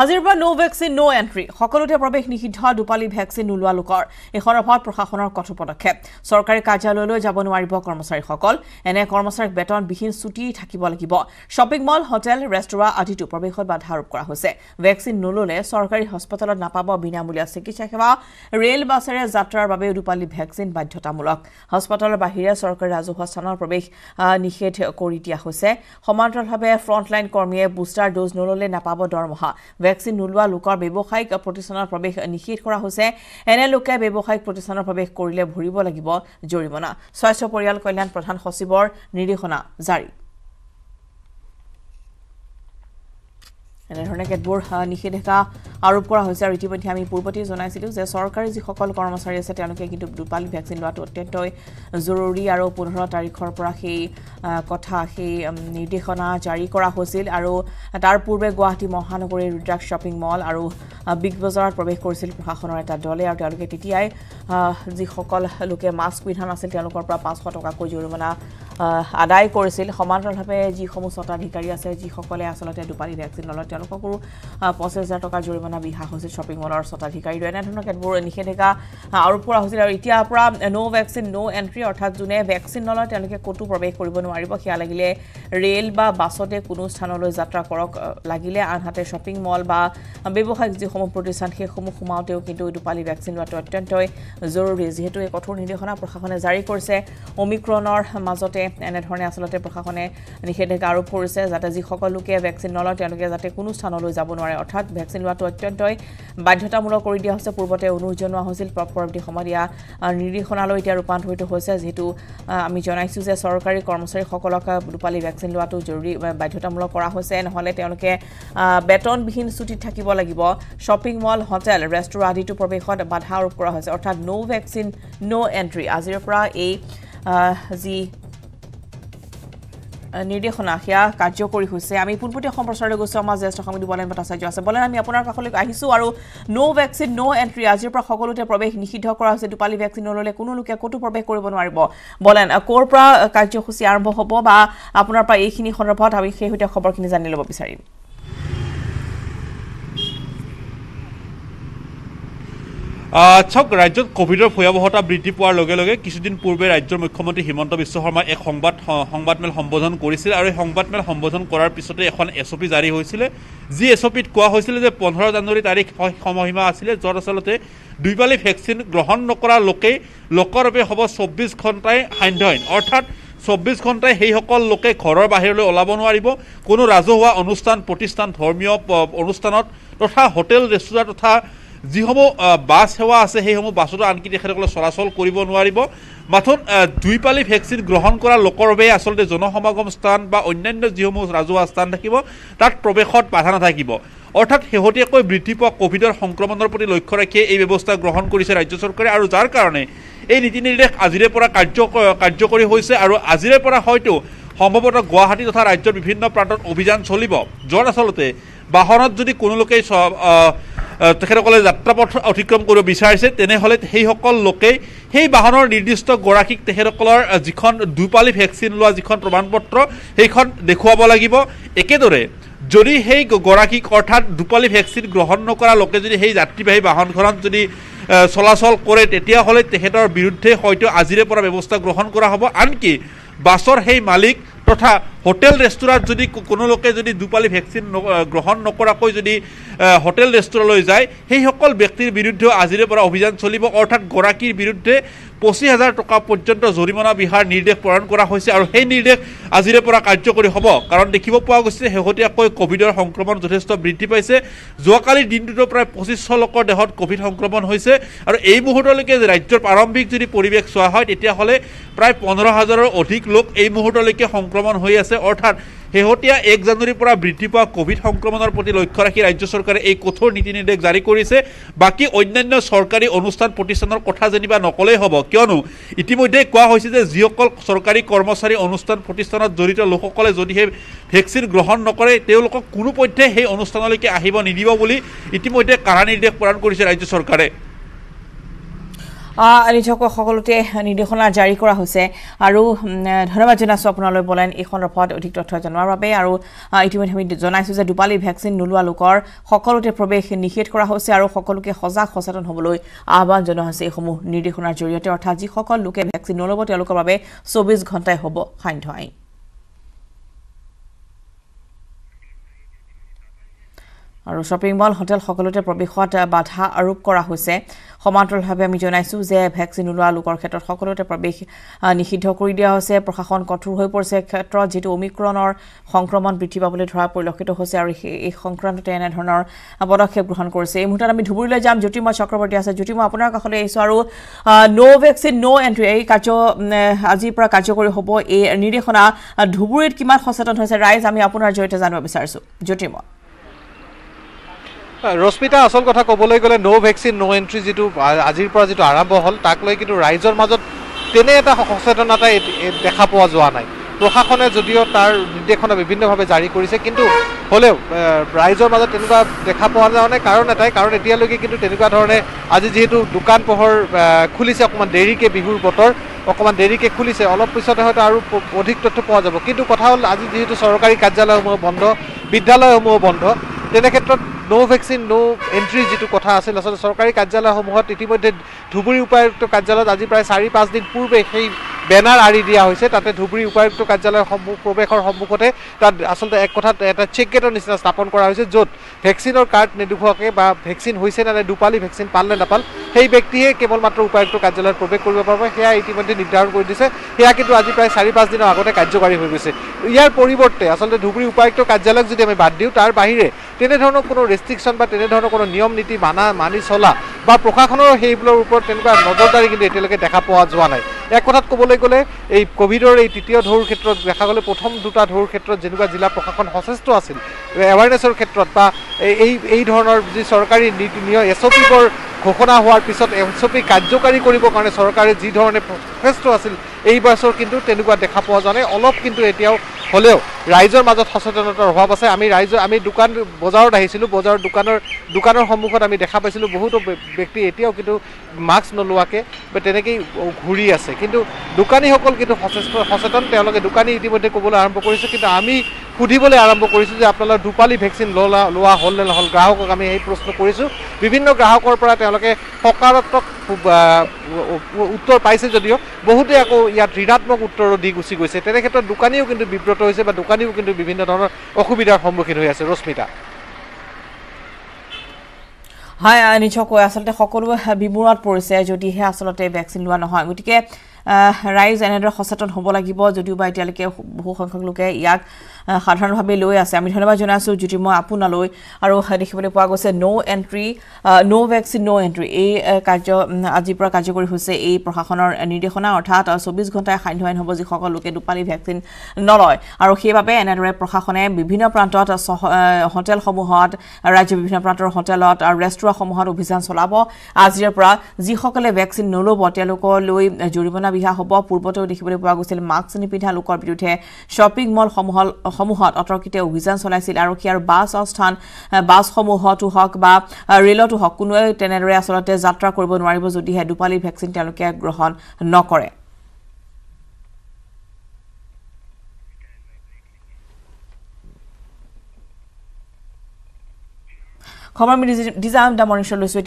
আজিৰ পৰা নো ভেকচিন নো এন্ট্ৰি সকলোতে প্ৰৱেশ নিষিদ্ধ দুপালি ভেকচিন নোলোৱা লোকৰ এই সন্দৰ্ভত প্ৰশাসনৰ কঠোৰ পদক্ষেপ চৰকাৰী কাৰ্যালয়লৈ যাব নোৱাৰিব কৰ্মচাৰীসকল এনে কৰ্মচাৰীক বেতনবিহীন ছুটি থাকিব লাগিব শ্বপিং মল হোটেল ৰেষ্টুৰা আদিতো প্ৰৱেশত বাধা আৰোপ কৰা হৈছে ভেকচিন নললে চৰকাৰী হস্পিটেলত নাপাব বিনামূলীয়া চিকিৎসা সেৱা ৰেল বাছেৰে যাত্ৰাৰ বাবে দুপালি ভেকচিন বাধ্যতামূলক হস্পিটেলৰ বাহিৰে চৰকাৰী ৰাজহুৱা স্থানৰ প্ৰৱেশ নিষেধ কৰি দিয়া হৈছে সমান্তৰালভাৱে ফ্ৰণ্টলাইন কৰ্মীয়ে বুষ্টাৰ ড'জ নললে নাপাব দৰমহা ভেকচিন নোলোৱা লোকৰ ব্যৱসায়িক প্ৰতিষ্ঠানৰ প্ৰৱেশ নিষেধ কৰা হৈছে এনে লোকে ব্যৱসায়িক প্ৰতিষ্ঠানৰ প্ৰৱেশ কৰিলে ভৰিব লাগিব জৰিমনা স্বাস্থ্য পৰিয়াল কল্যাণ প্ৰধান সচিবৰ নিৰ্দেশনা জাৰি এনেধৰণে কেতবোৰ নিষেধাজ্ঞা আৰোপ কৰা হৈছে আৰু ইতিমধ্যে আমি পূৰ্বতে জনাইছিলোঁ যে চৰকাৰী যিসকল কৰ্মচাৰী আছে তেওঁলোকে কিন্তু দুপালি ভেকচিন লোৱাটো অত্যন্ত জৰুৰী আৰু 15 তাৰিখৰ পৰা সেই কথা সেই নিৰ্দেশনা জাৰি কৰা হৈছিল আৰু তাৰ পূৰ্বে গুৱাহাটী মহানগৰীৰ ৰুদ্ৰাক্ষ শ্বপিং মল আৰু বিগ বজাৰত প্ৰৱেশ কৰিছিল প্ৰশাসনৰ এটা দলে আৰু তেওঁলোকে তেতিয়াই যিসকল লোকে মাস্ক পিন্ধা নাছিল তেওঁলোকৰ পৰা 500 টকাকৈ জৰিমনা আদায় কৰিছিল সমান্তৰালভাৱে যিসমূহ স্বত্বাধিকাৰী আছে যিসকলে আচলতে দুপালি ভেকচিন নলয় তেওঁলোককো 25000 টকাৰ জৰিমনা বিহা হৈছিল শ্বপিং মলৰ স্বত্বাধিকাৰী এনেধৰণৰ কেতবোৰ নিষেধাজ্ঞা আৰোপ কৰা হৈছিল আৰু এতিয়াৰ পৰা নো ভেকচিন নো এন্ট্ৰি অৰ্থাৎ যোনে ভেকচিন নলয় তেওঁলোকে ক'তো প্ৰৱেশ কৰিব নোৱাৰিব সেয়া লাগিলে ৰেল বা বাছতে কোনো স্থানলৈ যাত্ৰা কৰক লাগিলে আনহাতে শ্বপিং মল বা ব্যৱসায়িক যিসমূহ প্ৰতিষ্ঠান সেইসমূহ সোমাওঁতেও কিন্তু দুপালি ভেকচিন লোৱাটো অত্যন্ত জৰুৰী যিহেতু এই কঠোৰ নিৰ্দেশনা প্ৰশাসনে জাৰি কৰিছে অমিক্ৰণৰ মাজতে এনেধৰণে আচলতে প্ৰশাসনে নিষেধাজ্ঞা আৰোপ কৰিছে যাতে যিসকল লোকে ভেকচিন নলয় তেওঁলোকে যাতে কোনো স্থানলৈ যাব নোৱাৰে অৰ্থাৎ ভেকচিন লোৱাটো অত্যন্ত বাধ্যতামূলক কৰি দিয়া হৈছে পূৰ্বতে অনুৰোধ জনোৱা হৈছিল পৰৱৰ্তী সময়ত ইয়া নিৰ্দেশনালৈ এতিয়া ৰূপান্তৰিত হৈছে যেহেতু আমি জনাইছোঁ যে চৰকাৰী কৰ্মচাৰীসকলক দুপালি ভেকচিন লোৱাটো জৰুৰী বাধ্যতামূলক কৰা হৈছে নহ'লে তেওঁলোকে বেতনবিহীন ছুটিত থাকিব লাগিব শ্বপিং মল হোটেল ৰেষ্টুৰা আদিতো প্ৰৱেশত বাধা আৰোপ কৰা হৈছে অৰ্থাৎ নো ভেকচিন নো এন্ট্ৰি আজিৰ পৰা এই যি নিৰ্দেশনা সেয়া কাৰ্যকৰী হৈছে আমি পোনপটীয়া সম্প্ৰচাৰলৈ গৈছোঁ আমাৰ জ্যেষ্ঠ সাংবাদিক বলেন ভট্টাচাৰ্য আছে বলেন আমি আপোনাৰ কাষলৈ আহিছোঁ আৰু নো ভেকচিন নো এন্ট্ৰি আজিৰ পৰা সকলোতে প্ৰৱেশ নিষিদ্ধ কৰা হৈছে দুপালি ভেকচিন নললে কোনো লোকে ক'তো প্ৰৱেশ কৰিব নোৱাৰিব বলেন ক'ৰ পৰা কাৰ্যসূচী আৰম্ভ হ'ব বা আপোনাৰ পৰা এইখিনি সন্দৰ্ভত আমি সেই সৈতে খবৰখিনি জানি ল'ব বিচাৰিম চাওক ৰাজ্যত কোভিডৰ ভয়াৱহতা বৃদ্ধি পোৱাৰ লগে লগে কিছুদিন পূৰ্বে ৰাজ্যৰ মুখ্যমন্ত্ৰী হিমন্ত বিশ্ব শৰ্মাই এক সংবাদমেল সম্বোধন কৰিছিল আৰু এই সংবাদমেল সম্বোধন কৰাৰ পিছতে এখন SOP জাৰি হৈছিলে যি SOPত কোৱা হৈছিলে যে 15 জানুৱাৰী তাৰিখ সময়সীমা আছিলে য'ত আচলতে দুইপালি ভেকচিন গ্ৰহণ নকৰা লোকৰ বাবে হ'ব 24 ঘণ্টাই সান্ধ্য আইন অৰ্থাৎ 24 ঘণ্টাই সেইসকল লোকে ঘৰৰ বাহিৰলৈ ওলাব নোৱাৰিব কোনো ৰাজহুৱা অনুষ্ঠান প্ৰতিষ্ঠান ধৰ্মীয় অনুষ্ঠানত তথা হোটেল ৰেষ্টুৰা তথা যিসমূহ বাছ সেৱা আছে সেইসমূহ বাছতো আনকি তেখেতসকলে চলাচল কৰিব নোৱাৰিব মাথোন দুইপালি ভেকচিন গ্ৰহণ কৰা লোকৰ বাবে আচলতে জনসমাগম স্থান বা অন্যান্য যিসমূহ ৰাজহুৱা স্থান থাকিব তাত প্ৰৱেশত বাধা নাথাকিব অৰ্থাৎ শেহতীয়াকৈ বৃদ্ধি পোৱা কোভিডৰ সংক্ৰমণৰ প্ৰতি লক্ষ্য ৰাখি এই ব্যৱস্থা গ্ৰহণ কৰিছে ৰাজ্য চৰকাৰে আৰু যাৰ কাৰণে এই নীতি নিৰ্দেশ আজিৰে পৰা কাৰ্যকৰী হৈছে আৰু আজিৰে পৰা হয়তো সম্ভৱতঃ গুৱাহাটী তথা ৰাজ্যৰ বিভিন্ন প্ৰান্তত অভিযান চলিব য'ত আচলতে বাহনত যদি কোনো লোকে তেখেতসকলে যাত্ৰাপথ অতিক্ৰম কৰিব বিচাৰিছে তেনেহ'লে সেইসকল লোকেই সেই বাহনৰ নিৰ্দিষ্ট গৰাকীক তেখেতসকলৰ যিখন দুপালি ভেকচিন লোৱা যিখন প্ৰমাণপত্ৰ সেইখন দেখুৱাব লাগিব একেদৰে যদি সেই গৰাকীক অৰ্থাৎ দুপালি ভেকচিন গ্ৰহণ নকৰা লোকে যদি সেই যাত্ৰীবাহী বাহনখনত যদি চলাচল কৰে তেতিয়াহ'লে তেখেতৰ বিৰুদ্ধে হয়তো আজিৰে পৰা ব্যৱস্থা গ্ৰহণ কৰা হ'ব আনকি বাছৰ সেই মালিক তথা হোটেল ৰেষ্টুৰাত যদি কোনো লোকে যদি দুপালি ভেকচিন গ্ৰহণ নকৰাকৈ যদি হোটেল ৰেষ্টুৰালৈ যায় সেইসকল ব্যক্তিৰ বিৰুদ্ধেও আজিৰে পৰা অভিযান চলিব অৰ্থাৎ গৰাকীৰ বিৰুদ্ধে 25000 টকা পৰ্যন্ত জৰিমনা বিহাৰ নিৰ্দেশ প্ৰণয়ন কৰা হৈছে আৰু সেই নিৰ্দেশ আজিৰে পৰা কাৰ্যকৰী হ'ব কাৰণ দেখিব পোৱা গৈছে শেহতীয়াকৈ কোভিডৰ সংক্ৰমণ যথেষ্ট বৃদ্ধি পাইছে যোৱাকালিৰ দিনটোতো প্ৰায় 2500 লোকৰ দেহত কোভিড সংক্ৰমণ হৈছে আৰু এই মুহূৰ্তলৈকে ৰাজ্যৰ প্ৰাৰম্ভিক যদি পৰিৱেশ চোৱা হয় তেতিয়াহ'লে প্ৰায় 15000ৰ অধিক লোক এই মুহূৰ্তলৈকে সংক্ৰমণ হৈ আছে অৰ্থাৎ শেহতীয়া 1 জানুৱাৰীৰ পৰা বৃদ্ধি পোৱা কোভিড সংক্ৰমণৰ প্ৰতি লক্ষ্য ৰাখি ৰাজ্য চৰকাৰে এই কঠোৰ নীতি নিৰ্দেশ জাৰি কৰিছে বাকী অন্যান্য চৰকাৰী অনুষ্ঠান প্ৰতিষ্ঠানৰ কথা যেনিবা নকলেই হ'ব কিয়নো ইতিমধ্যে কোৱা হৈছে যে যিসকল চৰকাৰী কৰ্মচাৰী অনুষ্ঠান প্ৰতিষ্ঠানত জড়িত লোকসকলে যদিহে ভেকচিন গ্ৰহণ নকৰে তেওঁলোকক কোনো পধ্যে সেই অনুষ্ঠানলৈকে আহিব নিদিব বুলি ইতিমধ্যে কাৰা নিৰ্দেশ প্ৰদান কৰিছে ৰাজ্য চৰকাৰে নিশ্চয়কৈ সকলোতে নিৰ্দেশনা জাৰি কৰা হৈছে আৰু ধন্যবাদ জনাইছোঁ আপোনালৈ বলেন এই সন্দৰ্ভত অধিক তথ্য জনোৱাৰ বাবে আৰু ইতিমধ্যে আমি জনাইছোঁ যে দুপালি ভেকচিন নোলোৱা লোকৰ সকলোতে প্ৰৱেশ নিষেধ কৰা হৈছে আৰু সকলোকে সজাগ সচেতন হ'বলৈ আহ্বান জনোৱা হৈছে এইসমূহ নিৰ্দেশনাৰ জৰিয়তে অৰ্থাৎ যিসকল লোকে ভেকচিন নল'ব তেওঁলোকৰ বাবে 24 ঘণ্টাই হ'ব সান্ধ্য আইন আৰু শ্বপিং মল হোটেল সকলোতে প্ৰৱেশত বাধা আৰোপ কৰা হৈছে সমান্তৰালভাৱে আমি জনাইছোঁ যে ভেকচিন নোলোৱা লোকৰ ক্ষেত্ৰত সকলোতে প্ৰৱেশ নিষিদ্ধ কৰি দিয়া হৈছে প্ৰশাসন কঠোৰ হৈ পৰিছে ক্ষেত্ৰত যেটো ওমিক্ৰনৰ সংক্ৰমণ বৃদ্ধি পাবলৈ ধৰা পৰিলক্ষিত হৈছে আৰু এই সংক্ৰান্ততে এনে ধৰণৰ পদক্ষেপ গ্ৰহণ কৰিছে এই মুহূৰ্তত আমি ধুবুৰীলৈ যাম জ্যোতিময় চক্ৰৱৰ্তী আছে জ্যোতিময় আপোনাৰ কাষলৈ আহিছোঁ আৰু নো ভেকচিন নো এন্ট্ৰি এই কাৰ্য আজিৰ পৰা কাৰ্যকৰী হ'ব এই নিৰ্দেশনা ধুবুৰীত কিমান সচেতন হৈছে ৰাইজ আমি আপোনাৰ জৰিয়তে জানিব বিচাৰিছোঁ জ্যোতিময় ৰশ্মিতা আসল কথা ক'বলৈ গ'লে নো ভেকচিন নো এন্ট্ৰি যেটো আজিৰ পৰা যেটো আৰম্ভ হ'ল তাক লৈ কিন্তু ৰাইজৰ মাজত তেনে এটা সচেতনতা দেখা পোৱা যোৱা নাই প্ৰশাসনে যদিও তাৰ নিৰ্দেশনা বিভিন্নভাৱে জাৰি কৰিছে কিন্তু হ'লেও ৰাইজৰ মাজত তেনেকুৱা দেখা পোৱা যোৱা নাই কাৰণ এতিয়ালৈকে কিন্তু তেনেকুৱা ধৰণে আজি যেহেতু দোকান পোহৰ খুলিছে অকণমান দেৰিকৈ বিহুৰ বতৰ অকণমান দেৰিকৈ খুলিছে অলপ পিছতে হয়তো আৰু অধিক তথ্য পোৱা যাব কিন্তু কথা হ'ল আজি যেহেতু চৰকাৰী কাৰ্যালয়সমূহ বন্ধ বিদ্যালয়সমূহ বন্ধ তেনে ক্ষেত্ৰত নো ভেকচিন নো এন্ট্ৰি যেটো কথা আছিল আসলে চৰকাৰী কাৰ্যালয়সমূহত ইতিমধ্যে ধুবুৰী উপায়ুক্ত কাৰ্যালয়ত আজি প্ৰায় 4-5 দিন পূৰ্বে সেই বেনাৰ আৰি দিয়া হৈছে তাতে ধুবুৰী উপায়ুক্ত কাৰ্যালয়ৰ প্ৰৱেশৰ সন্মুখতে তাত আসলে এক কথাত এটা চেক গেটৰ নিচিনা স্থাপন কৰা হৈছে য'ত ভেকচিনৰ কাৰ্ড নেদুখুৱাকে বা ভেকচিন হৈছে নে দুপালি ভেকচিন পালে নাপাল সেই ব্যক্তিয়ে কেৱল মাত্ৰ উপায়ুক্ত কাৰ্যালয়ত প্ৰৱেশ কৰিব পাৰিব সেয়া ইতিমধ্যে নিৰ্ধাৰণ কৰি দিছে সেয়া কিন্তু আজি প্ৰায় 4-5 দিনৰ আগতে কাৰ্যকৰী হৈ গৈছে ইয়াৰ পৰিৱৰ্তে আসলে ধুবুৰী উপায়ুক্ত কাৰ্যালয়ক যদি আমি বাদ দিওঁ তাৰ বাহিৰে তেনেধৰণৰ কোনো ৰেষ্ট্ৰিকশ্যন বা তেনেধৰণৰ কোনো নিয়ম নীতি মানি চলা বা প্ৰশাসনৰ সেইবোৰৰ ওপৰত তেনেকুৱা নজৰদাৰী কিন্তু এতিয়ালৈকে দেখা পোৱা যোৱা নাই এক কথাত ক'বলৈ গ'লে এই কোভিডৰ এই তৃতীয় ঢৌৰ ক্ষেত্ৰত দেখা গ'লে প্ৰথম দুটা ঢৌৰ ক্ষেত্ৰত যেনেকুৱা জিলা প্ৰশাসন সচেষ্ট আছিল এৱাৰনেছৰ ক্ষেত্ৰত বা এই ধৰণৰ যি চৰকাৰী নীতি নিয়ম এছঅ'পিবোৰ ঘোষণা হোৱাৰ পিছত এছঅ'পি কাৰ্যকাৰী কৰিবৰ কাৰণে চৰকাৰে যি ধৰণে সচেষ্ট আছিল এই বছৰ কিন্তু তেনেকুৱা দেখা পোৱা যোৱা নাই অলপ কিন্তু এতিয়াও হ'লেও ৰাইজৰ মাজত সচেতনতাৰ অভাৱ আছে আমি দোকান বজাৰত আহিছিলোঁ দোকানৰ সন্মুখত আমি দেখা পাইছিলোঁ বহুতো ব্যক্তি এতিয়াও কিন্তু মাস্ক নলোৱাকৈ বা তেনেকেই ঘূৰি আছে কিন্তু দোকানীসকল কিন্তু সচেতন তেওঁলোকে দোকানী ইতিমধ্যে ক'বলৈ আৰম্ভ কৰিছে কিন্তু আমি সুধিবলৈ আৰম্ভ কৰিছোঁ যে আপোনালোকৰ দুপালি ভেকচিন লোৱা হ'ল নে নহ'ল গ্ৰাহকক আমি এই প্ৰশ্ন কৰিছোঁ বিভিন্ন গ্ৰাহকৰ পৰা তেওঁলোকে সকাৰাত্মক উত্তৰ পাইছে যদিও বহুতে আকৌ ইয়াত ঋণাত্মক উত্তৰো দি গুচি গৈছে তেনে ক্ষেত্ৰত দোকানীও কিন্তু বিব্ৰত হৈছে বা দোকানীও কিন্তু বিভিন্ন ধৰণৰ অসুবিধাৰ সন্মুখীন হৈ আছে ৰশ্মিতা হয় নিশ্চয়কৈ আচলতে সকলোৱে বিমূৰত পৰিছে যদিহে আচলতে ভেকচিন লোৱা নহয় গতিকে ৰাইজ এনেদৰে সচেতন হ'ব লাগিব যদিও বা এতিয়ালৈকে বহু সংখ্যক লোকে ইয়াক সাধাৰণভাৱে লৈ আছে আমি ধন্যবাদ জনাইছোঁ জ্যোতিময় আপোনালৈ আৰু দেখিবলৈ পোৱা গৈছে নো এন্ট্ৰি নো ভেকচিন নো এন্ট্ৰি এই কাৰ্য আজিৰ পৰা কাৰ্যকৰী হৈছে এই প্ৰশাসনৰ নিৰ্দেশনা অৰ্থাৎ 24 ঘণ্টাই সান্ধ্য আইন হ'ব যিসকল লোকে দুপালি ভেকচিন নলয় আৰু সেইবাবে এনেদৰে প্ৰশাসনে বিভিন্ন প্ৰান্তত হোটেলসমূহত ৰাজ্যৰ বিভিন্ন প্ৰান্তৰ হোটেলত আৰু ৰেষ্টুৰাঁসমূহত অভিযান চলাব আজিৰ পৰা যিসকলে ভেকচিন নল'ব তেওঁলোকলৈ জৰিমনা বিহা হ'ব পূৰ্বতেও দেখিবলৈ পোৱা গৈছিল মাস্ক নিপিন্ধা লোকৰ বিৰুদ্ধে শ্বপিং মল সমূহত অতৰ্কিতে অভিযান চলাইছিল আৰক্ষী আৰু বাছসমূহতো হওক বা ৰেলতো হওক কোনোৱে তেনেদৰে আচলতে যাত্ৰা কৰিব নোৱাৰিব যদিহে দুপালি ভেকচিন তেওঁলোকে গ্ৰহণ নকৰে খবৰ আমি ডিজাইন দা মৰ্নিং শ্ব' লৈছোঁ